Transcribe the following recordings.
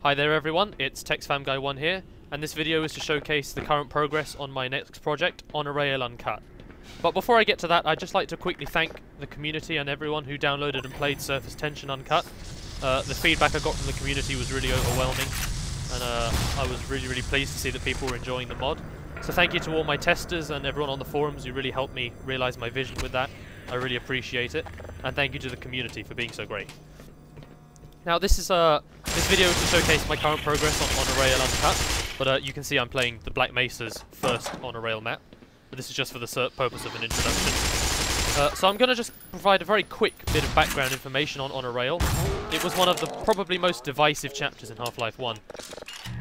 Hi there everyone, it's TextFamGuy1 here, and this video is to showcase the current progress on my next project, on Rail Uncut. But before I get to that, I'd just like to quickly thank the community and everyone who downloaded and played Surface Tension Uncut. The feedback I got from the community was really overwhelming, and I was really pleased to see that people were enjoying the mod. So thank you to all my testers and everyone on the forums who really helped me realise my vision with that. I really appreciate it, and thank you to the community for being so great. Now this video is to showcase my current progress on Rail Uncut, but you can see I'm playing the Black Mesa's first on a rail map. But this is just for the purpose of an introduction. So I'm going to just provide a very quick bit of background information on a rail. It was one of the probably most divisive chapters in Half-Life 1.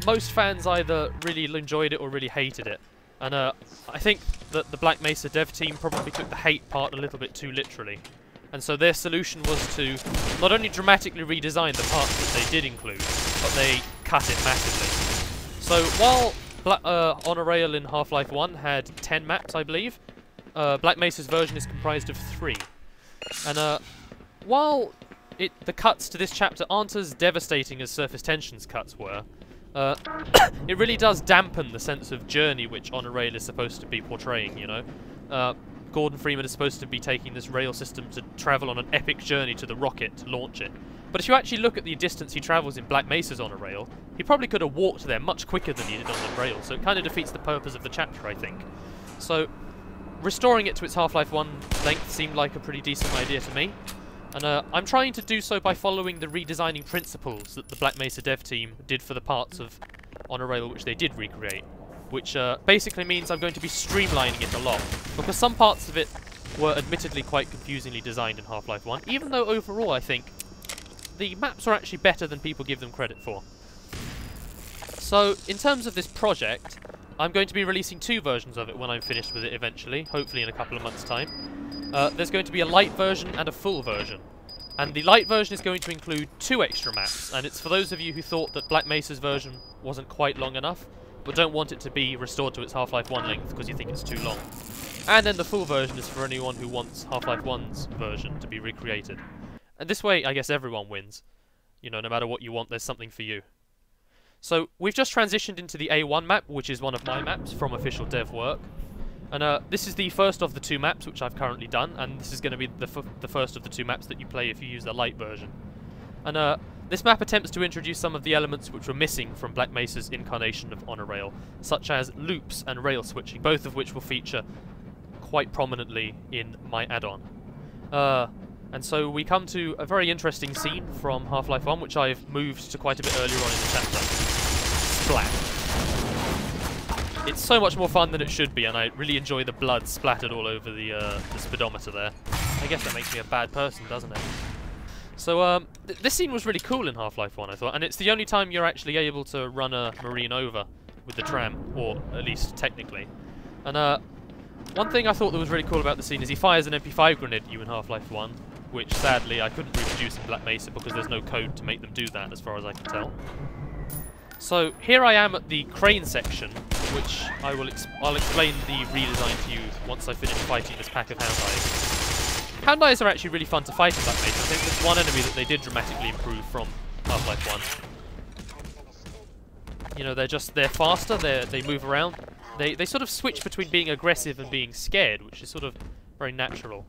Most fans either really enjoyed it or really hated it. And I think that the Black Mesa dev team probably took the hate part a little bit too literally. And so their solution was to not only dramatically redesign the parts that they did include, but they cut it massively. So while On a Rail in Half-Life 1 had 10 maps, I believe, Black Mesa's version is comprised of 3. And while the cuts to this chapter aren't as devastating as Surface Tension's cuts were, it really does dampen the sense of journey which On a Rail is supposed to be portraying, you know. Gordon Freeman is supposed to be taking this rail system to travel on an epic journey to the rocket to launch it. But if you actually look at the distance he travels in Black Mesa's On a Rail, he probably could have walked there much quicker than he did on the rail, so it kind of defeats the purpose of the chapter, I think. So, restoring it to its Half-Life 1 length seemed like a pretty decent idea to me. And I'm trying to do so by following the redesigning principles that the Black Mesa dev team did for the parts of On a Rail which they did recreate. Which basically means I'm going to be streamlining it a lot, because some parts of it were admittedly quite confusingly designed in Half-Life 1, even though overall I think the maps are actually better than people give them credit for. So, in terms of this project, I'm going to be releasing 2 versions of it when I'm finished with it eventually, hopefully in a couple of months' time. There's going to be a light version and a full version. And the light version is going to include 2 extra maps, and it's for those of you who thought that Black Mesa's version wasn't quite long enough, but don't want it to be restored to its Half-Life 1 length because you think it's too long. And then the full version is for anyone who wants Half-Life 1's version to be recreated. And this way, I guess everyone wins. You know, no matter what you want, there's something for you. So, we've just transitioned into the A1 map, which is one of my maps from official dev work. And this is the first of the 2 maps which I've currently done, and this is going to be the first of the 2 maps that you play if you use the light version. And this map attempts to introduce some of the elements which were missing from Black Mesa's incarnation of On a Rail, such as loops and rail switching, both of which will feature quite prominently in my add-on. And so we come to a very interesting scene from Half-Life 1, which I've moved to quite a bit earlier on in the chapter. Splat. It's so much more fun than it should be, and I really enjoy the blood splattered all over the speedometer there. I guess that makes me a bad person, doesn't it? So, this scene was really cool in Half-Life 1, I thought, and it's the only time you're actually able to run a Marine over with the tram, or at least technically. And, one thing I thought that was really cool about the scene is he fires an MP5 grenade at you in Half-Life 1, which sadly I couldn't reproduce in Black Mesa because there's no code to make them do that, as far as I can tell. So, here I am at the crane section, which I'll explain the redesign to you once I finish fighting this pack of Hound Eyes. Hound Eyes are actually really fun to fight in Black Mesa. I think there's one enemy that they did dramatically improve from Half-Life 1. You know, they're faster, they move around. They sort of switch between being aggressive and being scared, which is sort of very natural.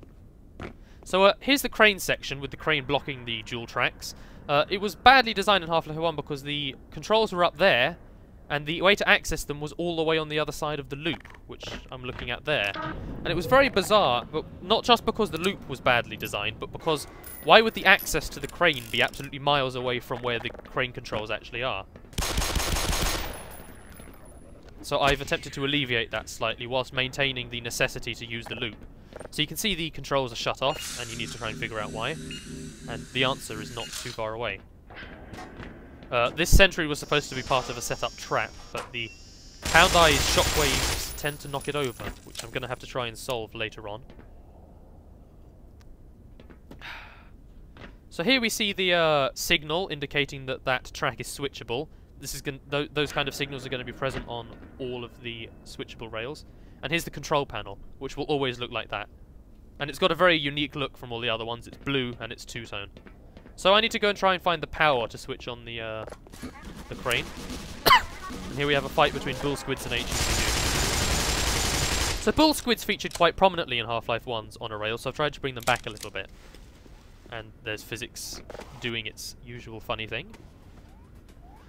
So here's the crane section with the crane blocking the dual tracks. It was badly designed in Half-Life 1 because the controls were up there, and the way to access them was all the way on the other side of the loop, which I'm looking at there. And it was very bizarre, but not just because the loop was badly designed, but because why would the access to the crane be absolutely miles away from where the crane controls actually are? So I've attempted to alleviate that slightly whilst maintaining the necessity to use the loop. So you can see the controls are shut off, and you need to try and figure out why. And the answer is not too far away. This sentry was supposed to be part of a set-up trap, but the Hound Eye's shockwaves tend to knock it over, which I'm going to have to try and solve later on. So here we see the signal indicating that that track is switchable. This is those kind of signals are going to be present on all of the switchable rails. And here's the control panel, which will always look like that. And it's got a very unique look from all the other ones. It's blue and it's two-tone. So I need to go and try and find the power to switch on the the crane. And here we have a fight between bull squids and HECU. So bull squids featured quite prominently in Half-Life 1's on a rail, so I've tried to bring them back a little bit. And there's physics doing its usual funny thing.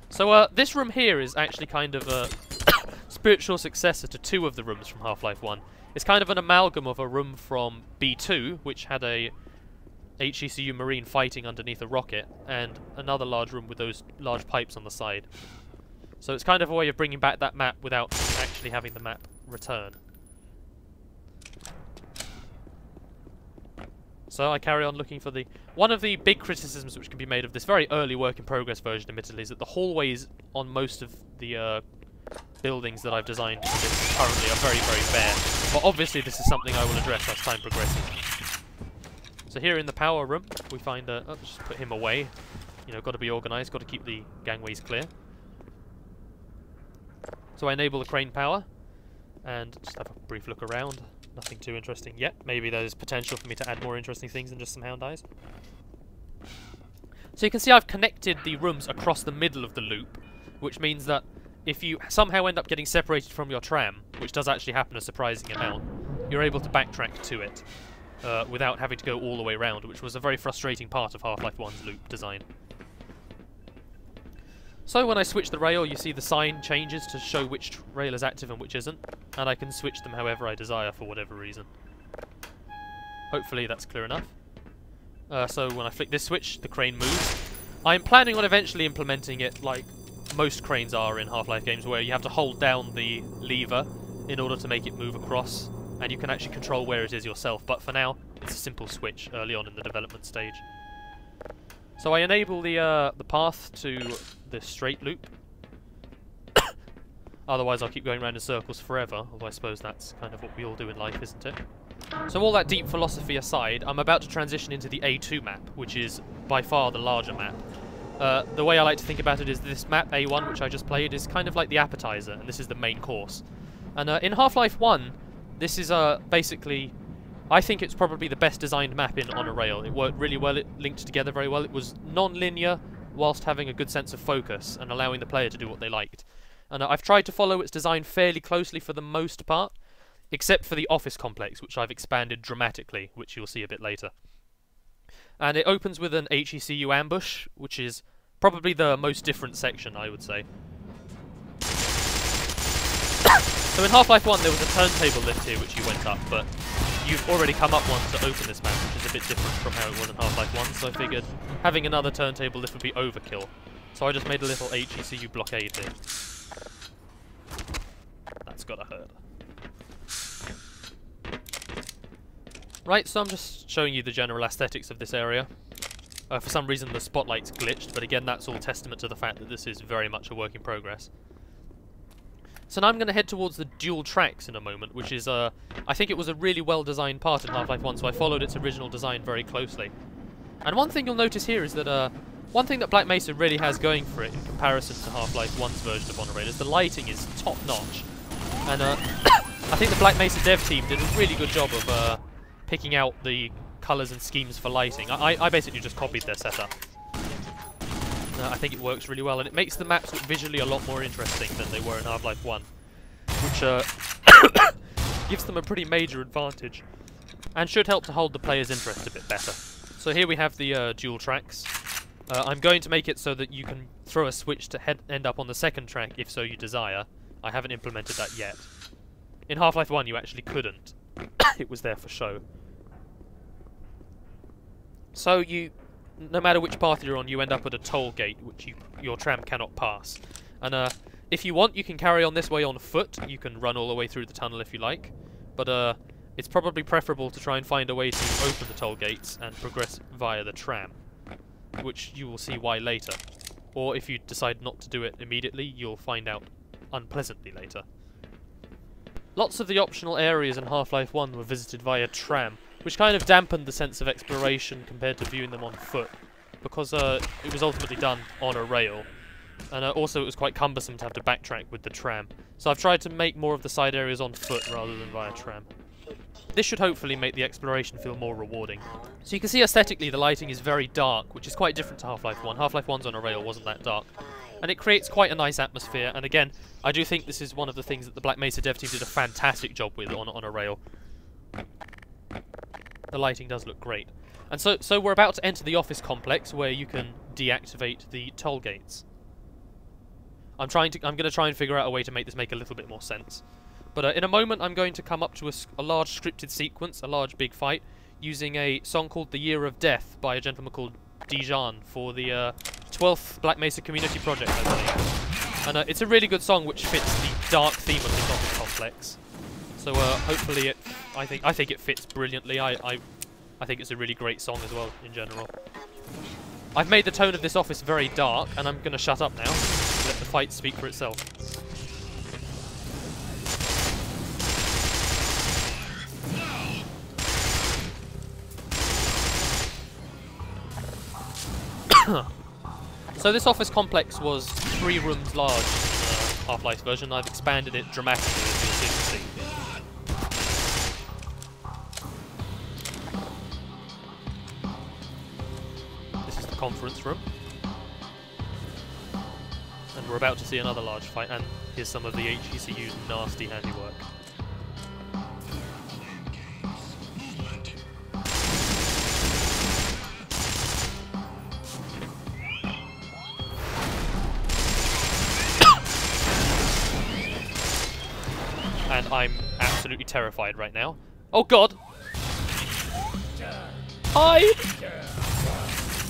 So this room here is actually kind of a spiritual successor to two of the rooms from Half-Life 1. It's kind of an amalgam of a room from B2, which had a HECU Marine fighting underneath a rocket, and another large room with those large pipes on the side. So it's kind of a way of bringing back that map without actually having the map return. So I carry on looking for the... One of the big criticisms which can be made of this very early work-in-progress version, admittedly, is that the hallways on most of the buildings that I've designed for this currently are very, very bare. But obviously this is something I will address as time progresses. So here in the power room, we find... let's just put him away. You know, got to be organised, got to keep the gangways clear. So I enable the crane power, and just have a brief look around. Nothing too interesting yet. Maybe there's potential for me to add more interesting things than just some hound eyes. So you can see I've connected the rooms across the middle of the loop, which means that if you somehow end up getting separated from your tram, which does actually happen a surprising amount, you're able to backtrack to it without having to go all the way around, which was a very frustrating part of Half-Life 1's loop design. So when I switch the rail, you see the sign changes to show which rail is active and which isn't, and I can switch them however I desire for whatever reason. Hopefully that's clear enough. So when I flick this switch, the crane moves. I'm planning on eventually implementing it like most cranes are in Half-Life games, where you have to hold down the lever in order to make it move across, and you can actually control where it is yourself, but for now, it's a simple switch early on in the development stage. So I enable the path to the straight loop. Otherwise I'll keep going around in circles forever, although I suppose that's kind of what we all do in life, isn't it? So all that deep philosophy aside, I'm about to transition into the A2 map, which is by far the larger map. The way I like to think about it is this map, A1, which I just played, is kind of like the appetizer, and this is the main course. And in Half-Life 1, this is basically... I think it's probably the best designed map in On a Rail. It worked really well, it linked together very well. It was non-linear, whilst having a good sense of focus, and allowing the player to do what they liked. And I've tried to follow its design fairly closely for the most part, except for the office complex, which I've expanded dramatically, which you'll see a bit later. And it opens with an HECU ambush, which is probably the most different section, I would say. So in Half-Life 1 there was a turntable lift here which you went up, but you've already come up one to open this map, which is a bit different from how it was in Half-Life 1, so I figured having another turntable lift would be overkill. So I just made a little HECU blockade here. That's gotta hurt. Right, so I'm just showing you the general aesthetics of this area. For some reason the spotlight's glitched, but again that's all testament to the fact that this is very much a work in progress. So now I'm going to head towards the dual tracks in a moment, which is, I think it was a really well-designed part in Half-Life 1, so I followed its original design very closely. And one thing you'll notice here is that, one thing that Black Mesa really has going for it in comparison to Half-Life 1's version of On a Rail is the lighting is top-notch. And, I think the Black Mesa dev team did a really good job of, picking out the colours and schemes for lighting. I basically just copied their setup. I think it works really well, and it makes the maps look visually a lot more interesting than they were in Half-Life 1, which gives them a pretty major advantage, and should help to hold the player's interest a bit better. So here we have the dual tracks. I'm going to make it so that you can throw a switch to end up on the second track if so you desire. I haven't implemented that yet. In Half-Life 1 you actually couldn't. It was there for show. So no matter which path you're on, you end up at a toll gate, which your tram cannot pass. And if you want, you can carry on this way on foot. You can run all the way through the tunnel if you like. But it's probably preferable to try and find a way to open the toll gates and progress via the tram, which you will see why later. Or if you decide not to do it immediately, you'll find out unpleasantly later. Lots of the optional areas in Half-Life 1 were visited via tram, which kind of dampened the sense of exploration compared to viewing them on foot, because it was ultimately done on a rail, and also it was quite cumbersome to have to backtrack with the tram. So I've tried to make more of the side areas on foot rather than via tram. This should hopefully make the exploration feel more rewarding. So you can see aesthetically the lighting is very dark, which is quite different to Half-Life 1. Half-Life 1's on a rail wasn't that dark. and it creates quite a nice atmosphere. And again, I do think this is one of the things that the Black Mesa dev team did a fantastic job with on a rail. The lighting does look great. And so we're about to enter the office complex where you can deactivate the toll gates. I'm going to try and figure out a way to make this make a little bit more sense. But in a moment I'm going to come up to a large scripted sequence, a large big fight, using a song called The Year of Death by a gentleman called Dijon for the 12th Black Mesa Community Project, I believe. And it's a really good song which fits the dark theme of this office complex. So hopefully I think it fits brilliantly. I think it's a really great song as well, in general. I've made the tone of this office very dark, and I'm going to shut up now. Let the fight speak for itself. So this office complex was 3 rooms large in the Half-Life version. I've expanded it dramatically, as you'll soon see. This is the conference room. And we're about to see another large fight, and here's some of the HECU's nasty handiwork. And I'm absolutely terrified right now. Oh god! Hide!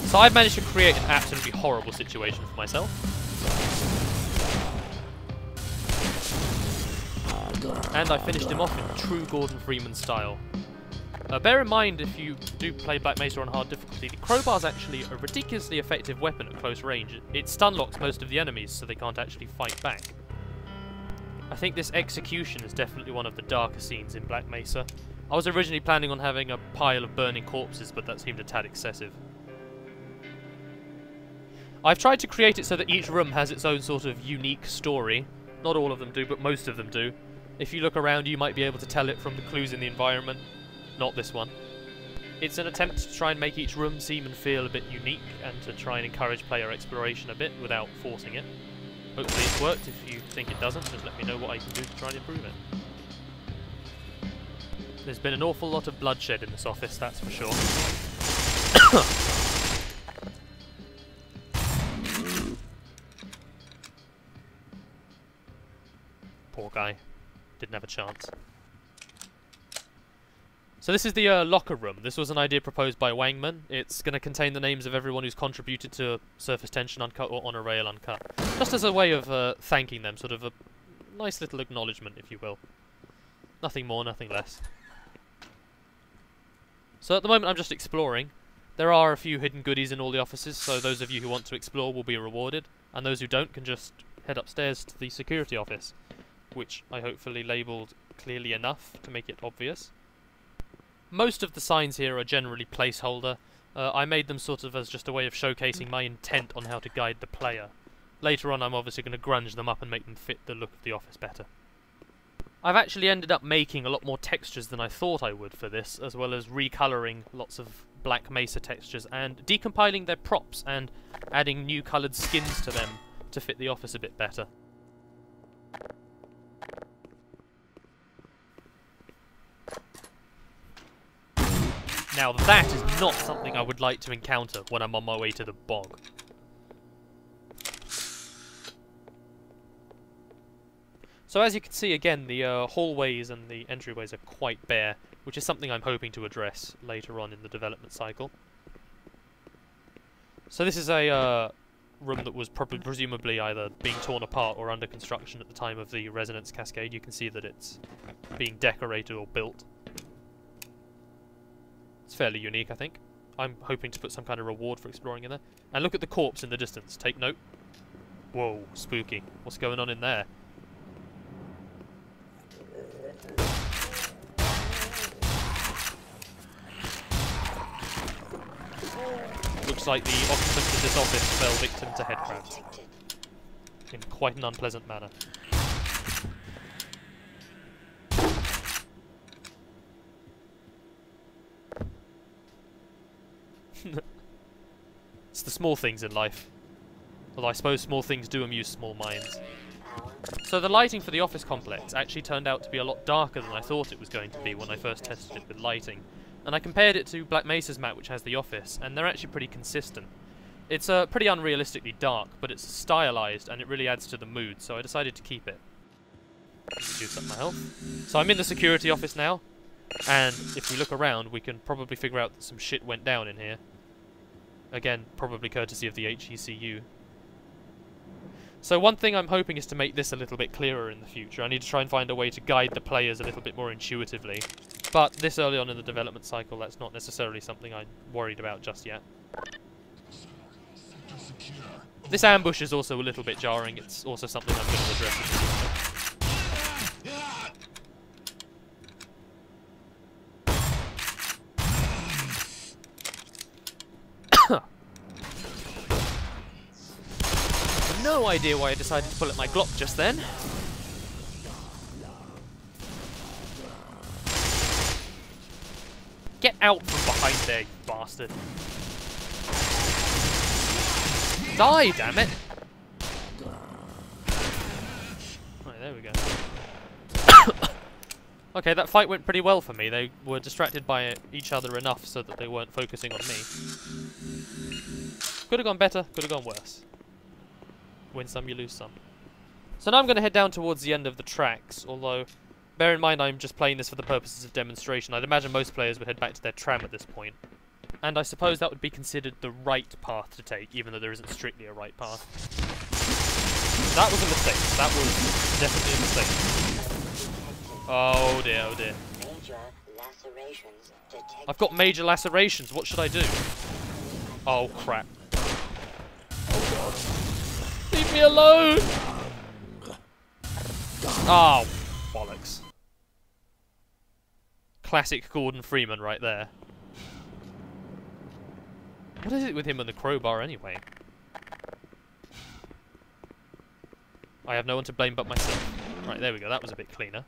So I've managed to create an absolutely horrible situation for myself. And I finished him off in true Gordon Freeman style. Bear in mind, if you do play Black Mesa on hard difficulty, the crowbar's actually a ridiculously effective weapon at close range. It stun locks most of the enemies, so they can't actually fight back. I think this execution is definitely one of the darker scenes in Black Mesa. I was originally planning on having a pile of burning corpses, but that seemed a tad excessive. I've tried to create it so that each room has its own sort of unique story. Not all of them do, but most of them do. If you look around, you might be able to tell it from the clues in the environment. Not this one. It's an attempt to try and make each room seem and feel a bit unique, and to try and encourage player exploration a bit without forcing it. Hopefully it's worked. If you think it doesn't, just let me know what I can do to try and improve it. There's been an awful lot of bloodshed in this office, that's for sure. Poor guy. Didn't have a chance. So this is the locker room. This was an idea proposed by Wangman. It's going to contain the names of everyone who's contributed to Surface Tension Uncut or On a Rail Uncut. Just as a way of thanking them, sort of a nice little acknowledgement, if you will. Nothing more, nothing less. So at the moment I'm just exploring. There are a few hidden goodies in all the offices, so those of you who want to explore will be rewarded, and those who don't can just head upstairs to the security office, which I hopefully labelled clearly enough to make it obvious. Most of the signs here are generally placeholder. I made them sort of as just a way of showcasing my intent on how to guide the player. Later on I'm obviously going to grunge them up and make them fit the look of the office better. I've actually ended up making a lot more textures than I thought I would for this, as well as recolouring lots of Black Mesa textures and decompiling their props and adding new coloured skins to them to fit the office a bit better. Now that is not something I would like to encounter when I'm on my way to the bog. So as you can see again, the hallways and the entryways are quite bare, which is something I'm hoping to address later on in the development cycle. So this is a room that was presumably either being torn apart or under construction at the time of the resonance cascade. You can see that it's being decorated or built. It's fairly unique, I think. I'm hoping to put some kind of reward for exploring in there. And look at the corpse in the distance. Take note. Whoa, spooky. What's going on in there? Looks like the occupants of this office fell victim to head crabs. In quite an unpleasant manner. It's the small things in life. Although I suppose small things do amuse small minds. So the lighting for the office complex actually turned out to be a lot darker than I thought it was going to be when I first tested it with lighting. And I compared it to Black Mesa's map, which has the office, and they're actually pretty consistent. It's pretty unrealistically dark, but it's stylized and it really adds to the mood, so I decided to keep it. Juice up my health. So I'm in the security office now, and if we look around, we can probably figure out that some shit went down in here. Again, probably courtesy of the HECU. So one thing I'm hoping is to make this a little bit clearer in the future. I need to try and find a way to guide the players a little bit more intuitively. But this early on in the development cycle, that's not necessarily something I'm worried about just yet. This ambush is also a little bit jarring. It's also something I'm going to address in the future. No idea why I decided to pull out my Glock just then. Get out from behind there, you bastard. Die, damn it! Right, there we go. Okay, that fight went pretty well for me. They were distracted by each other enough so that they weren't focusing on me. Could have gone better, could have gone worse. Win some, you lose some. So now I'm going to head down towards the end of the tracks, although bear in mind I'm just playing this for the purposes of demonstration. I'd imagine most players would head back to their tram at this point. And I suppose that would be considered the right path to take, even though there isn't strictly a right path. That was a mistake. That was definitely a mistake. Oh dear, oh dear. I've got major lacerations. What should I do? Oh crap. Oh god. Leave me alone! Oh, bollocks. Classic Gordon Freeman right there. What is it with him and the crowbar anyway? I have no one to blame but myself. Right, there we go, that was a bit cleaner.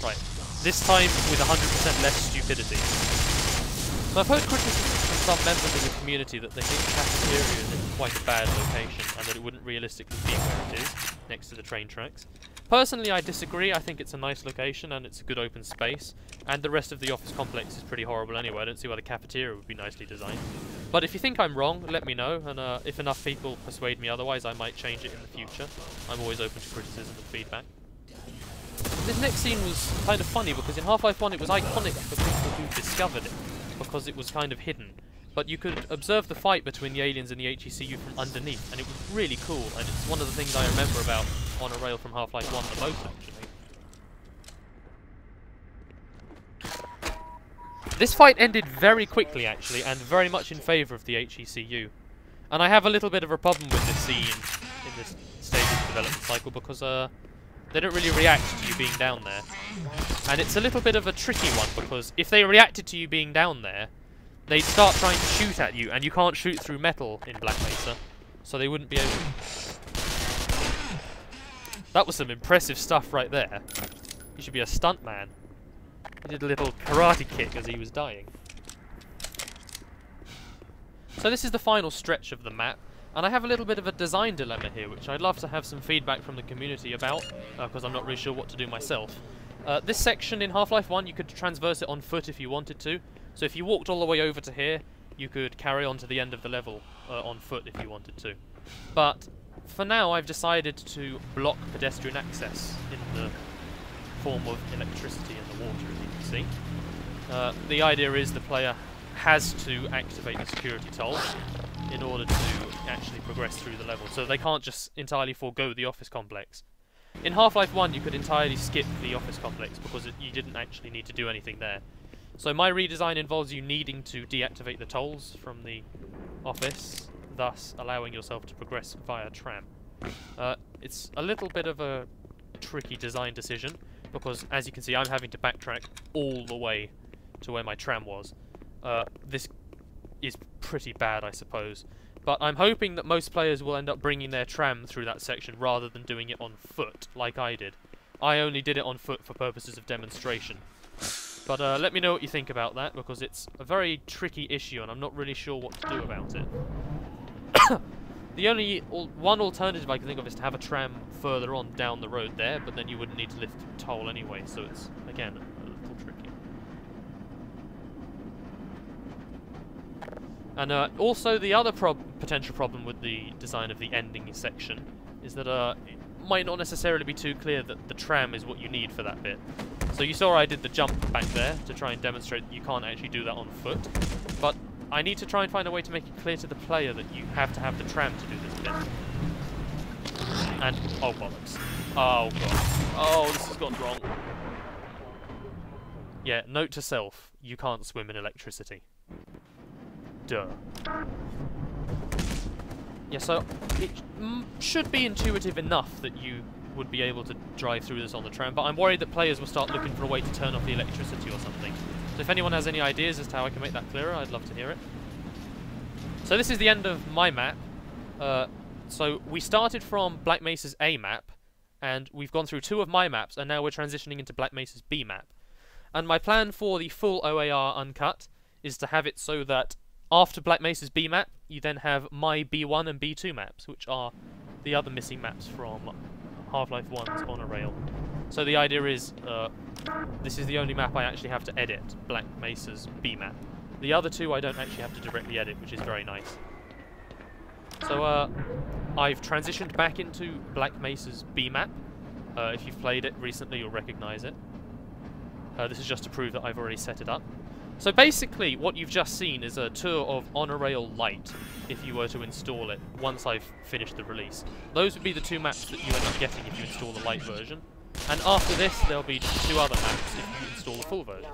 Right, this time with 100% less stupidity. So I've heard criticism from some members of the community that they think the cafeteria is in quite a bad location and that it wouldn't realistically be where it is, next to the train tracks. Personally, I disagree. I think it's a nice location and it's a good open space, and the rest of the office complex is pretty horrible anyway. I don't see why the cafeteria would be nicely designed. But if you think I'm wrong, let me know, and if enough people persuade me otherwise, I might change it in the future. I'm always open to criticism and feedback. This next scene was kind of funny because in Half-Life 1 it was iconic for people who discovered it, because it was kind of hidden. But you could observe the fight between the aliens and the HECU from underneath, and it was really cool, and it's one of the things I remember about On a Rail from Half-Life 1 the most, actually. This fight ended very quickly, actually, and very much in favour of the HECU. And I have a little bit of a problem with this scene in this stage of the development cycle, because they don't really react to you being down there. And it's a little bit of a tricky one, because if they reacted to you being down there, they'd start trying to shoot at you, and you can't shoot through metal in Black Mesa, so they wouldn't be able to. That was some impressive stuff right there. He should be a stuntman. He did a little karate kick as he was dying. So this is the final stretch of the map, and I have a little bit of a design dilemma here, which I'd love to have some feedback from the community about, because I'm not really sure what to do myself. This section in Half-Life 1, you could transverse it on foot if you wanted to. So if you walked all the way over to here, you could carry on to the end of the level on foot if you wanted to. But for now, I've decided to block pedestrian access in the form of electricity in the water, as you can see. The idea is the player has to activate the security toll in order to actually progress through the level, so they can't just entirely forego the office complex. In Half-Life 1, you could entirely skip the office complex because you didn't actually need to do anything there. So my redesign involves you needing to deactivate the tolls from the office, thus allowing yourself to progress via tram. It's a little bit of a tricky design decision, because as you can see I'm having to backtrack all the way to where my tram was. This is pretty bad, I suppose, but I'm hoping that most players will end up bringing their tram through that section rather than doing it on foot, like I did. I only did it on foot for purposes of demonstration. But let me know what you think about that, because it's a very tricky issue and I'm not really sure what to do about it. The only one alternative I can think of is to have a tram further on down the road there, but then you wouldn't need to lift toll anyway, so it's, again, a little tricky. And also the other potential problem with the design of the ending section is that it might not necessarily be too clear that the tram is what you need for that bit. So you saw I did the jump back there to try and demonstrate that you can't actually do that on foot, but I need to try and find a way to make it clear to the player that you have to have the tram to do this bit. And, oh bollocks. Oh god. Oh, this has gone wrong. Yeah, note to self, you can't swim in electricity. Duh. Yeah, so it should be intuitive enough that you would be able to drive through this on the tram, but I'm worried that players will start looking for a way to turn off the electricity or something. So if anyone has any ideas as to how I can make that clearer, I'd love to hear it. So this is the end of my map. So we started from Black Mesa's A map, and we've gone through 2 of my maps, and now we're transitioning into Black Mesa's B map. And my plan for the full OAR Uncut is to have it so that after Black Mesa's B map, you then have my B1 and B2 maps, which are the other missing maps from Half-Life 1's On a Rail. So the idea is, this is the only map I actually have to edit, Black Mesa's B map. The other 2 I don't actually have to directly edit, which is very nice. So I've transitioned back into Black Mesa's B map. If you've played it recently, you'll recognise it. This is just to prove that I've already set it up. So basically, what you've just seen is a tour of On a Rail Lite, if you were to install it, once I've finished the release. Those would be the 2 maps that you end up getting if you install the Lite version. And after this, there'll be 2 other maps if you install the full version.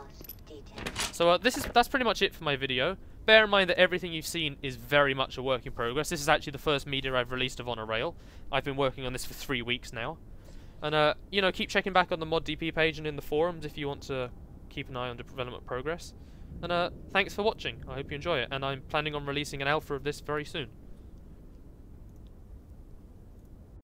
So that's pretty much it for my video. Bear in mind that everything you've seen is very much a work in progress. This is actually the first media I've released of On a Rail. I've been working on this for 3 weeks now. And, you know, keep checking back on the ModDP page and in the forums if you want to keep an eye on the development progress. And thanks for watching. I hope you enjoy it, and I'm planning on releasing an alpha of this very soon.